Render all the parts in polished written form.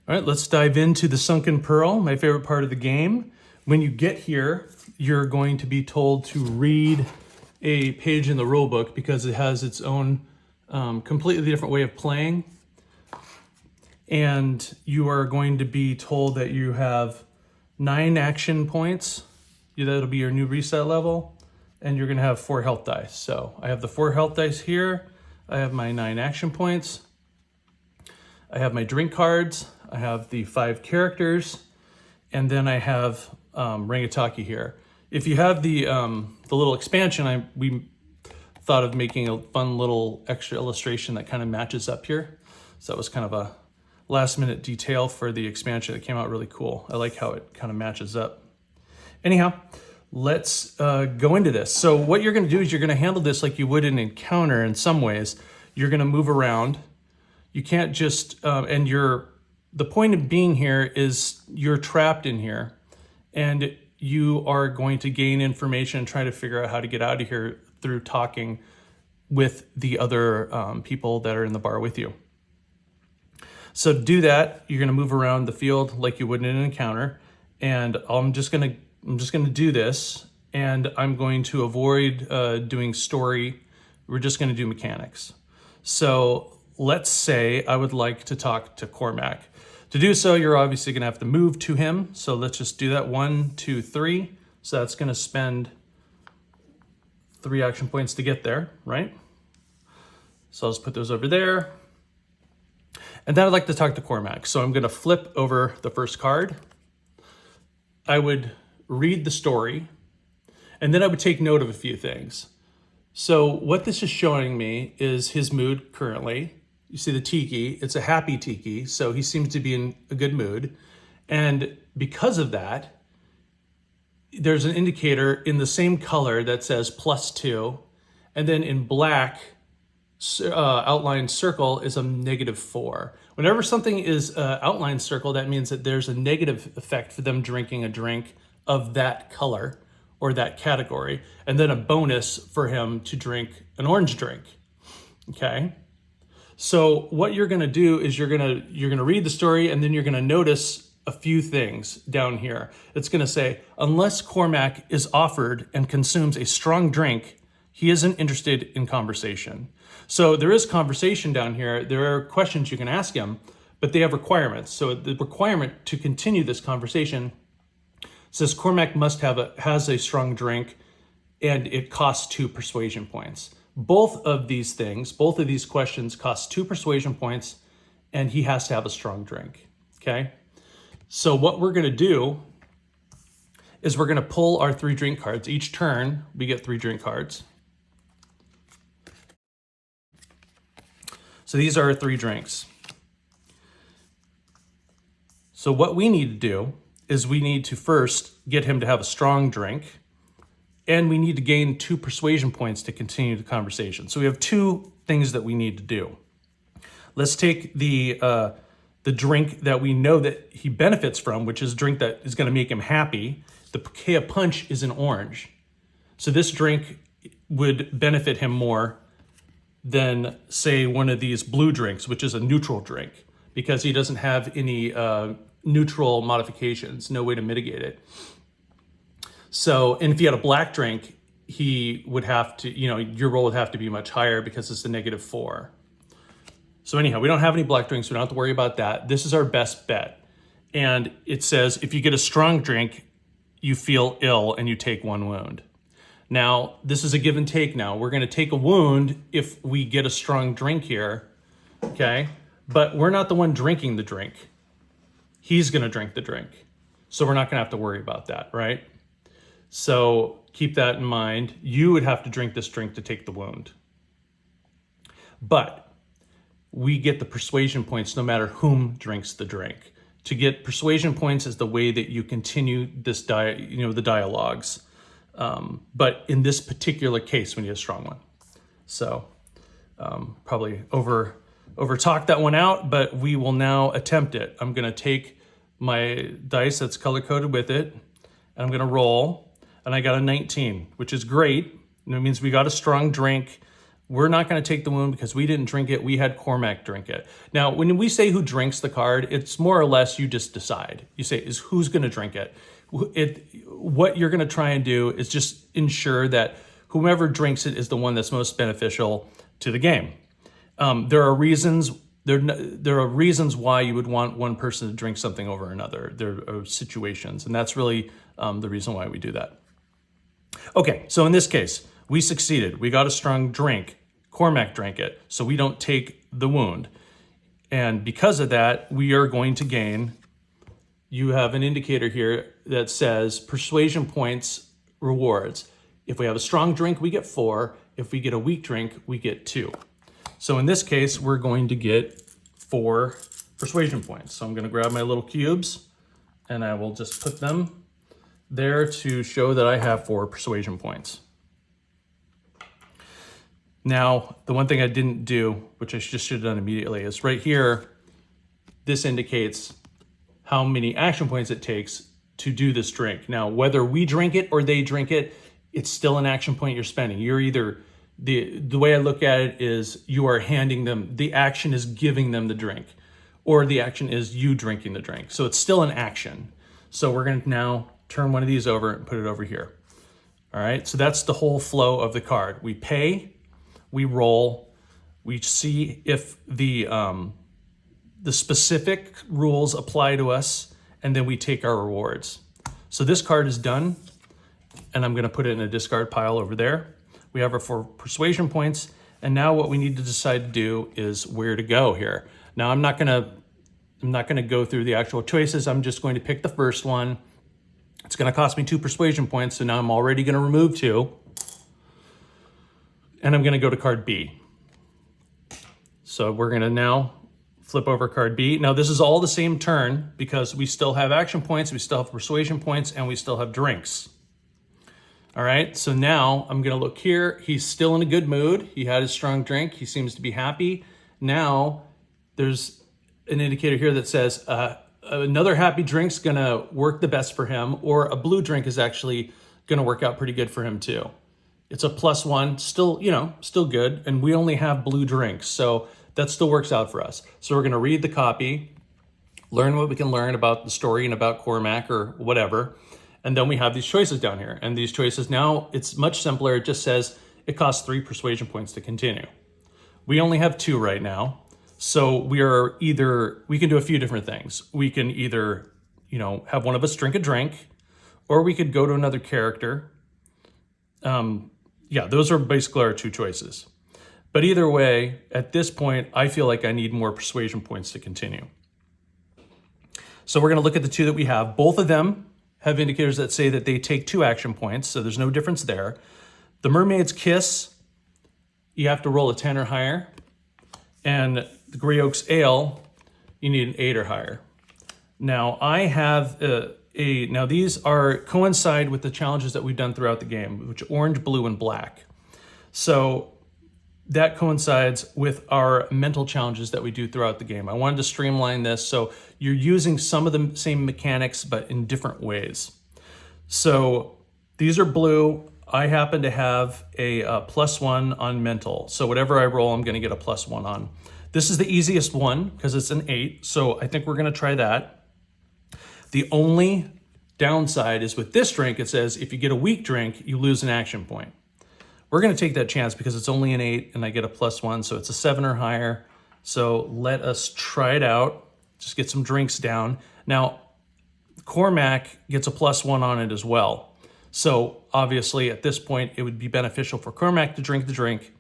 All right, let's dive into the Sunken Pearl, my favorite part of the game. When you get here, you're going to be told to read a page in the rulebook because it has its own completely different way of playing. And you are going to be told that you have 9 action points. That'll be your new reset level. And you're gonna have 4 health dice. So I have the 4 health dice here. I have my 9 action points. I have my drink cards. I have the 5 characters, and then I have Rangitaki here. If you have the little expansion, we thought of making a fun little extra illustration that kind of matches up here. So that was kind of a last minute detail for the expansion. It came out really cool. I like how it kind of matches up. Anyhow, let's go into this. So what you're gonna do is you're gonna handle this like you would an encounter in some ways. You're gonna move around. You can't just, the point of being here is you're trapped in here and you are going to gain information and try to figure out how to get out of here through talking with the other people that are in the bar with you. So to do that, you're gonna move around the field like you would in an encounter. And I'm just gonna do this, and I'm going to avoid doing story. We're just gonna do mechanics. So let's say I would like to talk to Cormac. To do so, you're obviously gonna have to move to him. So let's just do that, 1, 2, 3. So that's gonna spend 3 action points to get there, right? So I'll just put those over there. And then I'd like to talk to Cormac. So I'm gonna flip over the first card. I would read the story, and then I would take note of a few things. So what this is showing me is his mood currently. You see the tiki, it's a happy tiki, so he seems to be in a good mood. And because of that, there's an indicator in the same color that says +2, and then in black, outlined circle is a -4. Whenever something is outlined circle, that means that there's a negative effect for them drinking a drink of that color or that category, and then a bonus for him to drink an orange drink, okay? So what you're gonna do is you're gonna read the story, and then you're gonna notice a few things down here. It's gonna say, unless Cormac is offered and consumes a strong drink, he isn't interested in conversation. So there is conversation down here. There are questions you can ask him, but they have requirements. So the requirement to continue this conversation says Cormac has a strong drink, and it costs 2 persuasion points. Both of these questions cost 2 persuasion points, and he has to have a strong drink, okay? So what we're gonna do is we're gonna pull our 3 drink cards. Each turn, we get 3 drink cards. So these are our 3 drinks. So what we need to do is we need to first get him to have a strong drink, and we need to gain 2 persuasion points to continue the conversation. So we have 2 things that we need to do. Let's take the drink that we know that he benefits from, which is a drink that is gonna make him happy. The Pakea Punch is an orange. So this drink would benefit him more than, say, one of these blue drinks, which is a neutral drink, because he doesn't have any neutral modifications, no way to mitigate it. So, and if you had a black drink, he would have to, your roll would have to be much higher because it's a -4. So anyhow, we don't have any black drinks. We don't have to worry about that. This is our best bet. And it says, if you get a strong drink, you feel ill and you take 1 wound. Now, this is a give and take now. We're gonna take a wound if we get a strong drink here, okay? But we're not the one drinking the drink. He's gonna drink the drink. So we're not gonna have to worry about that, right? So keep that in mind. You would have to drink this drink to take the wound. But we get the persuasion points no matter whom drinks the drink. To get persuasion points is the way that you continue this the dialogues. But in this particular case, we need a strong one. So probably over talk that one out, but we will now attempt it. I'm gonna take my dice that's color coded with it, and I'm gonna roll, and I got a 19, which is great. And it means we got a strong drink. We're not going to take the wound because we didn't drink it. We had Cormac drink it. Now, when we say who drinks the card, it's more or less you just decide. You say is who's going to drink it. What you're going to try and do is just ensure that whomever drinks it is the one that's most beneficial to the game. There are reasons. There are reasons why you would want one person to drink something over another. There are situations, and that's really the reason why we do that. Okay, so in this case, we succeeded. We got a strong drink. Cormac drank it, so we don't take the wound. And because of that, we are going to gain, you have an indicator here that says persuasion points rewards. If we have a strong drink, we get 4. If we get a weak drink, we get 2. So in this case, we're going to get 4 persuasion points. So I'm going to grab my little cubes and I will just put them there to show that I have 4 persuasion points. Now, the one thing I didn't do, which I just should have done immediately, is right here, this indicates how many action points it takes to do this drink. Now, whether we drink it or they drink it, it's still an action point you're spending. You're either, the way I look at it is you are handing them, the action is giving them the drink, or the action is you drinking the drink. So it's still an action. So we're going to now turn one of these over and put it over here. All right, so that's the whole flow of the card. We pay, we roll, we see if the specific rules apply to us, and then we take our rewards. So this card is done, and I'm gonna put it in a discard pile over there. We have our 4 persuasion points, and now what we need to decide to do is where to go here. Now I'm not gonna go through the actual choices. I'm just going to pick the first one. It's gonna cost me 2 persuasion points, so now I'm already gonna remove 2. And I'm gonna go to card B. So we're gonna now flip over card B. Now this is all the same turn because we still have action points, we still have persuasion points, and we still have drinks. All right, so now I'm gonna look here. He's still in a good mood. He had his strong drink. He seems to be happy. Now there's an indicator here that says another happy drink's gonna work the best for him, or a blue drink is actually gonna work out pretty good for him too. It's a +1, still, still good. And we only have blue drinks, so that still works out for us. So we're gonna read the copy, learn what we can learn about the story and about Cormac or whatever. And then we have these choices down here. And these choices now, it's much simpler. It just says it costs 3 persuasion points to continue. We only have 2 right now. So we can do a few different things. We can either, have one of us drink a drink, or we could go to another character. Yeah, those are basically our 2 choices. But either way, at this point, I feel like I need more persuasion points to continue. So we're gonna look at the 2 that we have. Both of them have indicators that say that they take 2 action points, so there's no difference there. The Mermaid's Kiss, you have to roll a 10 or higher. And the Grey Oak's Ale, you need an 8 or higher. Now I have now these coincide with the challenges that we've done throughout the game, which are orange, blue, and black. So that coincides with our mental challenges that we do throughout the game. I wanted to streamline this so you're using some of the same mechanics, but in different ways. So these are blue. I happen to have a +1 on mental. So whatever I roll, I'm gonna get a +1 on. This is the easiest one because it's an 8. So I think we're gonna try that. The only downside is with this drink, it says if you get a weak drink, you lose an action point. We're gonna take that chance because it's only an 8 and I get a +1, so it's a 7 or higher. So let us try it out. Just get some drinks down. Now, Cormac gets a +1 on it as well. So obviously at this point, it would be beneficial for Cormac to drink the drink,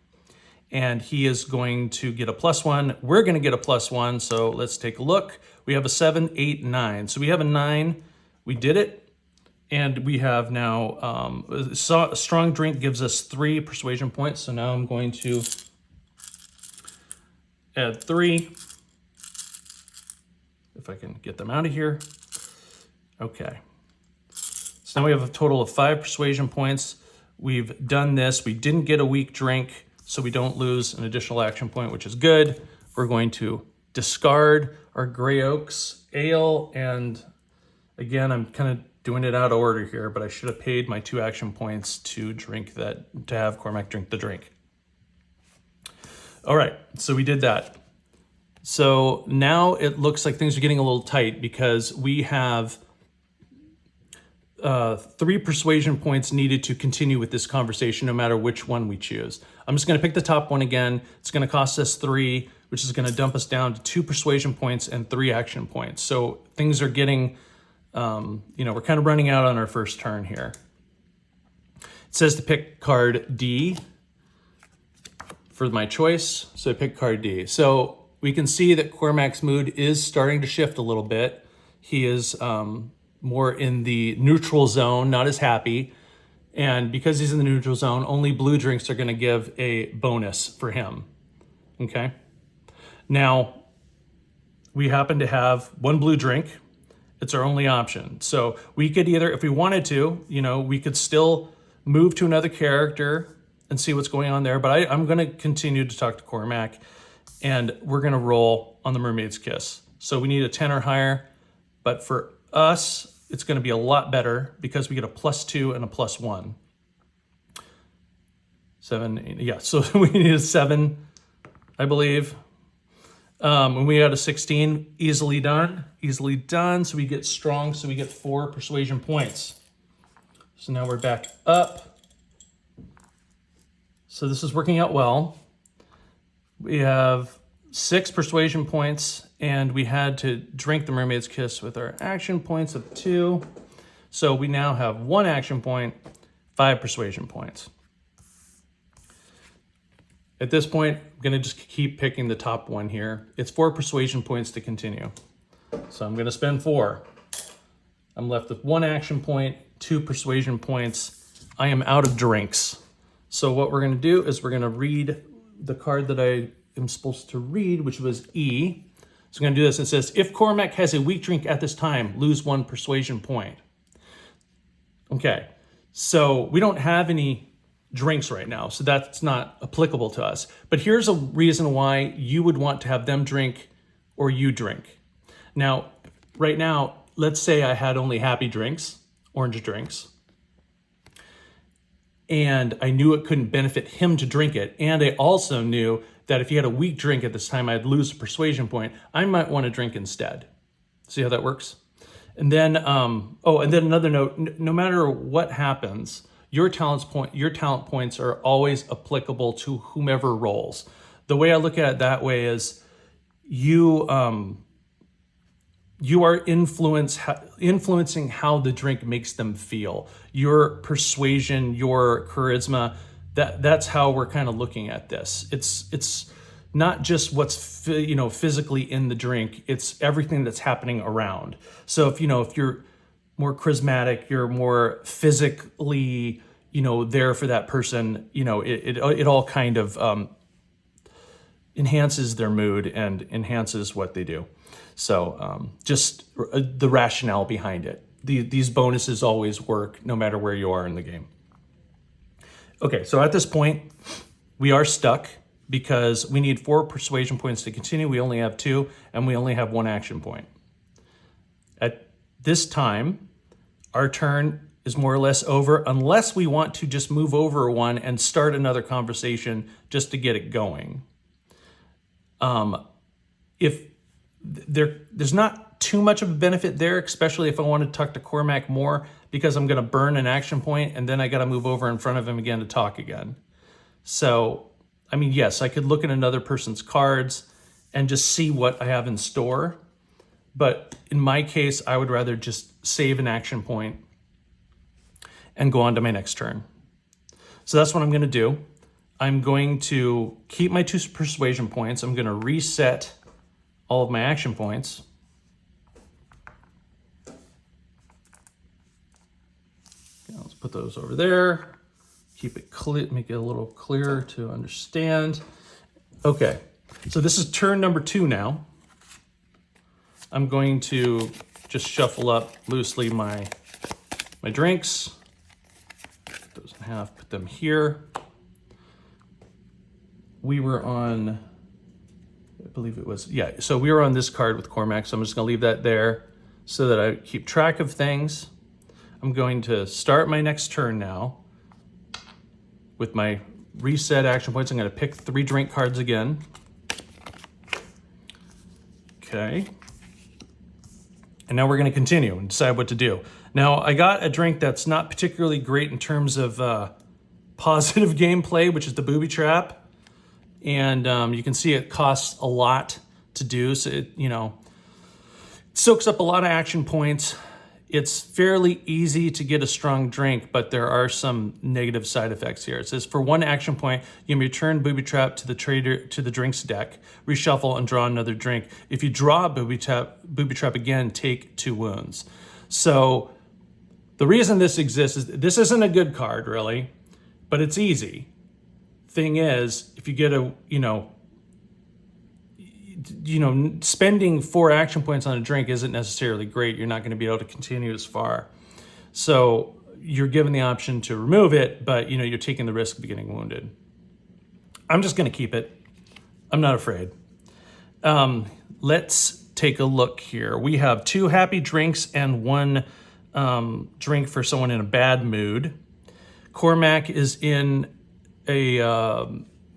and he is going to get a +1. We're gonna get a +1, so let's take a look. We have a 7, 8, 9. So we have a 9, we did it, and we have now, a strong drink gives us 3 persuasion points. So now I'm going to add 3, if I can get them out of here. Okay. So now we have a total of 5 persuasion points. We've done this. We didn't get a weak drink, so we don't lose an additional action point, which is good. We're going to discard our Grey Oak's Ale, and again, I'm kind of doing it out of order here, but I should have paid my 2 action points to have Cormac drink the drink. All right, so we did that. So now it looks like things are getting a little tight because we have 3 persuasion points needed to continue with this conversation, no matter which one we choose. I'm just going to pick the top one again. It's going to cost us 3, which is going to dump us down to 2 persuasion points and 3 action points. So things are getting, we're kind of running out on our first turn here. It says to pick card D for my choice. So I pick card D. So we can see that Cormac's mood is starting to shift a little bit. He is more in the neutral zone, not as happy. And because he's in the neutral zone, only blue drinks are going to give a bonus for him. Okay. Now, we happen to have 1 blue drink. It's our only option. So we could either, if we wanted to, we could still move to another character and see what's going on there. But I'm going to continue to talk to Cormac, and we're going to roll on the Mermaid's Kiss. So we need a 10 or higher. But for us, it's going to be a lot better because we get a +2 and a +1. 7, 8, yeah. So we need a 7, I believe. And we had a 16, easily done. So we get strong, so we get 4 persuasion points. So now we're back up. So this is working out well. We have 6 persuasion points, and we had to drink the Mermaid's Kiss with our action points of 2. So we now have 1 action point, 5 persuasion points. At this point, I'm going to just keep picking the top one here. It's 4 persuasion points to continue. So I'm going to spend 4. I'm left with 1 action point, 2 persuasion points. I am out of drinks. So what we're going to do is we're going to read the card that I am supposed to read, which was E. So I'm going to do this. It says, if Cormac has a weak drink at this time, lose 1 persuasion point. Okay, so we don't have any drinks right now, so that's not applicable to us. But here's a reason why you would want to have them drink or you drink. Now, right now, let's say I had only happy drinks, orange drinks, and I knew it couldn't benefit him to drink it. And I also knew that if he had a weak drink at this time, I'd lose a persuasion point. I might want to drink instead. See how that works? And then, and then another note, no matter what happens, your talent points are always applicable to whomever rolls. The way I look at it that way is you are influencing how the drink makes them feel. Your persuasion, your charisma, that's how we're kind of looking at this. It's not just what's physically in the drink, it's everything that's happening around. So if you're more charismatic, you're more physically there for that person, it all kind of enhances their mood and enhances what they do. So just the rationale behind it. These bonuses always work no matter where you are in the game. Okay, so at this point, we are stuck because we need 4 persuasion points to continue. We only have 2, and we only have 1 action point. At this time, our turn is more or less over unless we want to just move over 1 and start another conversation just to get it going. If there's not too much of a benefit there, especially if I want to talk to Cormac more, because I'm going to burn an action point and then I got to move over in front of him again to talk again. So, I mean, yes, I could look at another person's cards and just see what I have in store. But in my case, I would rather just save an action point and go on to my next turn. So that's what I'm going to do. I'm going to keep my 2 persuasion points. I'm going to reset all of my action points. Okay, let's put those over there. Keep it clear, make it a little clearer to understand. Okay, so this is turn number 2 now. I'm going to just shuffle up loosely my drinks. Put those in half, put them here. We were on, I believe it was, yeah, so we were on this card with Cormac, so I'm just gonna leave that there so that I keep track of things. I'm going to start my next turn now with my reset action points. I'm going to pick 3 drink cards again. Okay. And now we're going to continue and decide what to do. Now, I got a drink that's not particularly great in terms of positive gameplay, which is the booby trap. And you can see it costs a lot to do. So it, soaks up a lot of action points. It's fairly easy to get a strong drink, but there are some negative side effects here. It says for 1 action point, you may return booby trap to the drinks deck, reshuffle, and draw another drink. If you draw a booby trap again, take 2 wounds. So the reason this exists is this isn't a good card, really, but it's easy. Thing is, if you get a spending 4 action points on a drink isn't necessarily great. You're not going to be able to continue as far. So you're given the option to remove it, but you're taking the risk of getting wounded. I'm just going to keep it. I'm not afraid. Let's take a look here. We have 2 happy drinks and 1 drink for someone in a bad mood. Cormac is in a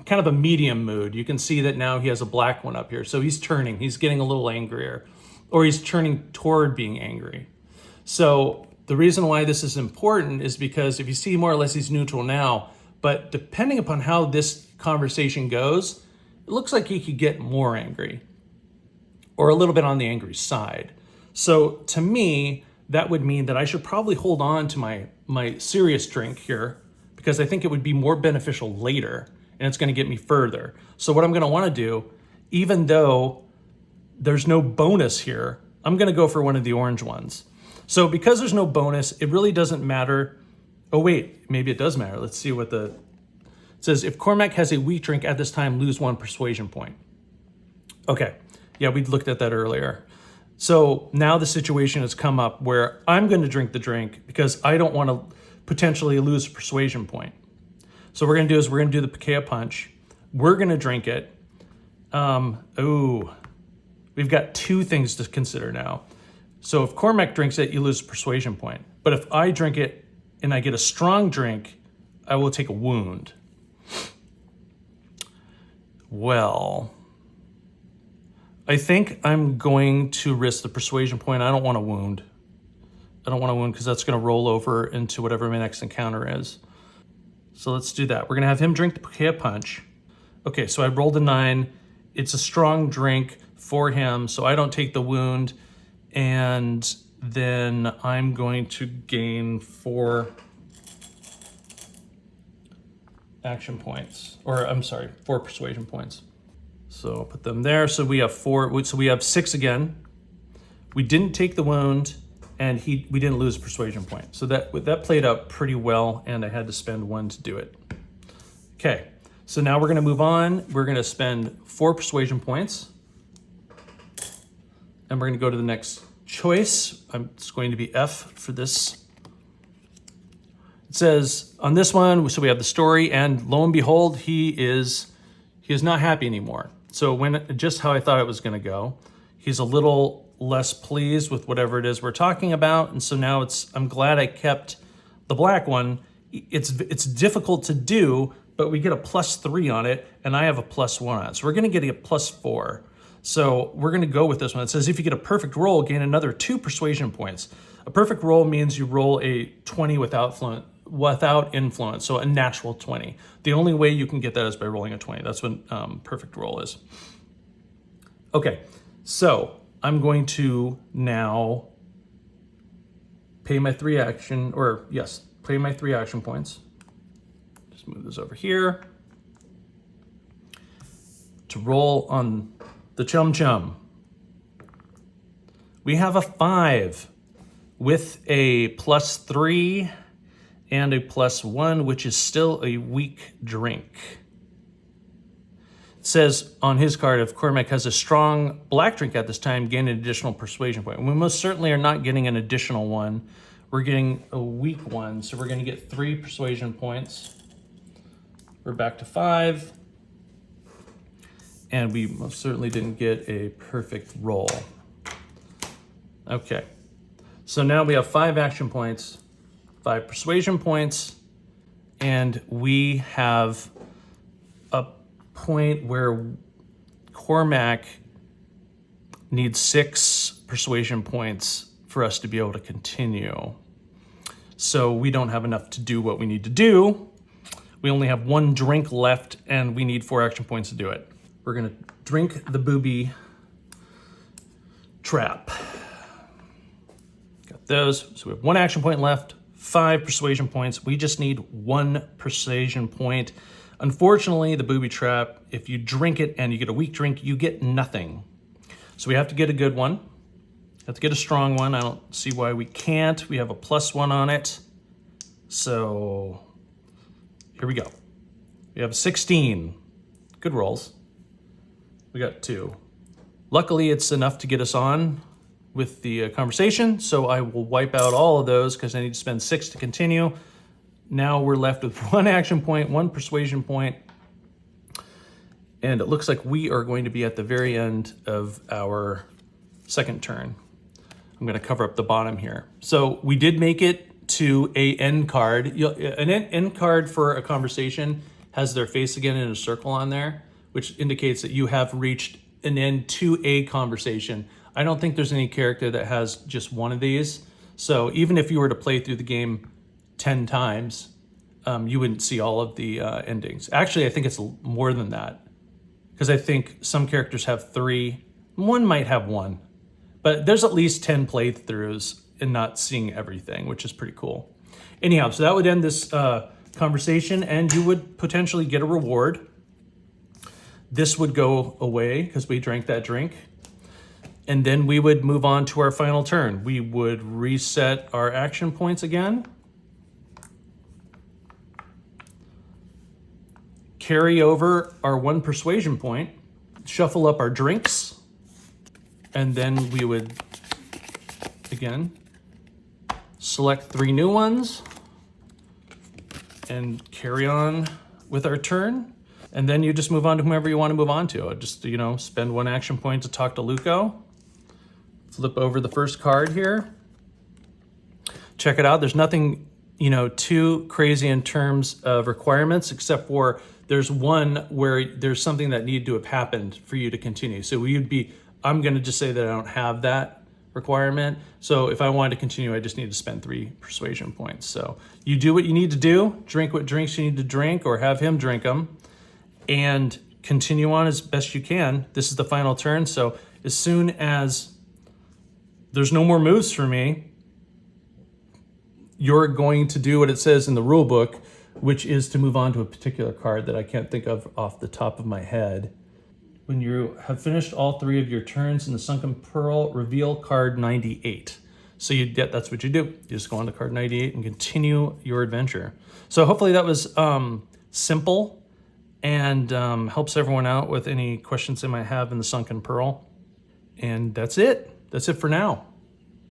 kind of a medium mood. You can see that now he has a black one up here. So he's turning, he's getting a little angrier, or he's turning toward being angry. So the reason why this is important is because if you see more or less he's neutral now, but depending upon how this conversation goes, it looks like he could get more angry or a little bit on the angry side. So to me, that would mean that I should probably hold on to my serious drink here because I think it would be more beneficial later. And it's going to get me further. So what I'm going to want to do, even though there's no bonus here, I'm going to go for one of the orange ones. So because there's no bonus, it really doesn't matter. Oh, wait, maybe it does matter. Let's see what it says. If Cormac has a weak drink at this time, lose 1 persuasion point. Okay, yeah, we looked at that earlier. So now the situation has come up where I'm going to drink the drink because I don't want to potentially lose a persuasion point. So what we're going to do is we're going to do the Pakea Punch. We're going to drink it. We've got 2 things to consider now. So if Cormac drinks it, you lose a persuasion point. But if I drink it and I get a strong drink, I will take a wound. Well, I think I'm going to risk the persuasion point. I don't want to wound. Because that's going to roll over into whatever my next encounter is. So let's do that. We're going to have him drink the Pakea Punch. Okay, so I rolled a 9. It's a strong drink for him, so I don't take the wound. And then I'm going to gain 4 action points. Or, I'm sorry, 4 persuasion points. So I'll put them there. So we have 4. So we have 6 again. We didn't take the wound. And we didn't lose a persuasion point. So that played out pretty well, and I had to spend 1 to do it. Okay, so now we're gonna move on. We're gonna spend 4 persuasion points. And we're gonna go to the next choice. It's going to be F for this. It says on this one, so we have the story, and lo and behold, he is not happy anymore. So just how I thought it was gonna go. He's a little less pleased with whatever it is we're talking about. And so now I'm glad I kept the black one. It's difficult to do, but we get a +3 on it, and I have a +1 on it. So we're gonna get a +4. So we're gonna go with this one. It says if you get a perfect roll, gain another 2 persuasion points. A perfect roll means you roll a 20 without influence, so a natural 20. The only way you can get that is by rolling a 20. That's what perfect roll is. Okay, so I'm going to now pay my 3 action points. Just move this over here to roll on the Chum Chum. We have a 5 with a +3 and a +1, which is still a weak drink. It says on his card, if Cormac has a strong black drink at this time, gain an additional persuasion point. We most certainly are not getting an additional one. We're getting a weak one, so we're going to get 3 persuasion points. We're back to 5. And we most certainly didn't get a perfect roll. Okay, so now we have 5 action points, 5 persuasion points, and we have a point where Cormac needs 6 persuasion points for us to be able to continue. So we don't have enough to do what we need to do. We only have 1 drink left and we need 4 action points to do it. We're gonna drink the booby trap. Got those, so we have 1 action point left, 5 persuasion points. We just need 1 persuasion point. Unfortunately, the booby trap, if you drink it and you get a weak drink, you get nothing. So we have to get a good one. Have to get a strong one. I don't see why we can't. We have a +1 on it. So here we go. We have 16. Good rolls. We got 2. Luckily, it's enough to get us on with the conversation. So I will wipe out all of those because I need to spend 6 to continue. Now we're left with 1 action point, 1 persuasion point. And it looks like we are going to be at the very end of our second turn. I'm going to cover up the bottom here. So we did make it to a end card. An end card for a conversation has their face again in a circle on there, which indicates that you have reached an end to a conversation. I don't think there's any character that has just one of these. So even if you were to play through the game 10 times, you wouldn't see all of the endings. Actually, I think it's more than that, because I think some characters have 3. One might have 1, but there's at least 10 playthroughs and not seeing everything, which is pretty cool. Anyhow, so that would end this conversation, and you would potentially get a reward. This would go away because we drank that drink. And then we would move on to our final turn. We would reset our action points again. Carry over our 1 persuasion point, shuffle up our drinks, and then we would, again, select 3 new ones and carry on with our turn. And then you just move on to whomever you want to move on to. Just, spend 1 action point to talk to Luco. Flip over the first card here. Check it out. There's nothing, too crazy in terms of requirements, except for there's one where there's something that needed to have happened for you to continue. So I'm going to just say that I don't have that requirement. So if I wanted to continue, I just need to spend 3 persuasion points. So you do what you need to do, drink what drinks you need to drink, or have him drink them, and continue on as best you can. This is the final turn. So as soon as there's no more moves for me, you're going to do what it says in the rule book, which is to move on to a particular card that I can't think of off the top of my head. When you have finished all 3 of your turns in the Sunken Pearl, reveal card 98. So that's what you do. You just go on to card 98 and continue your adventure. So hopefully that was simple and helps everyone out with any questions they might have in the Sunken Pearl. And that's it. That's it for now.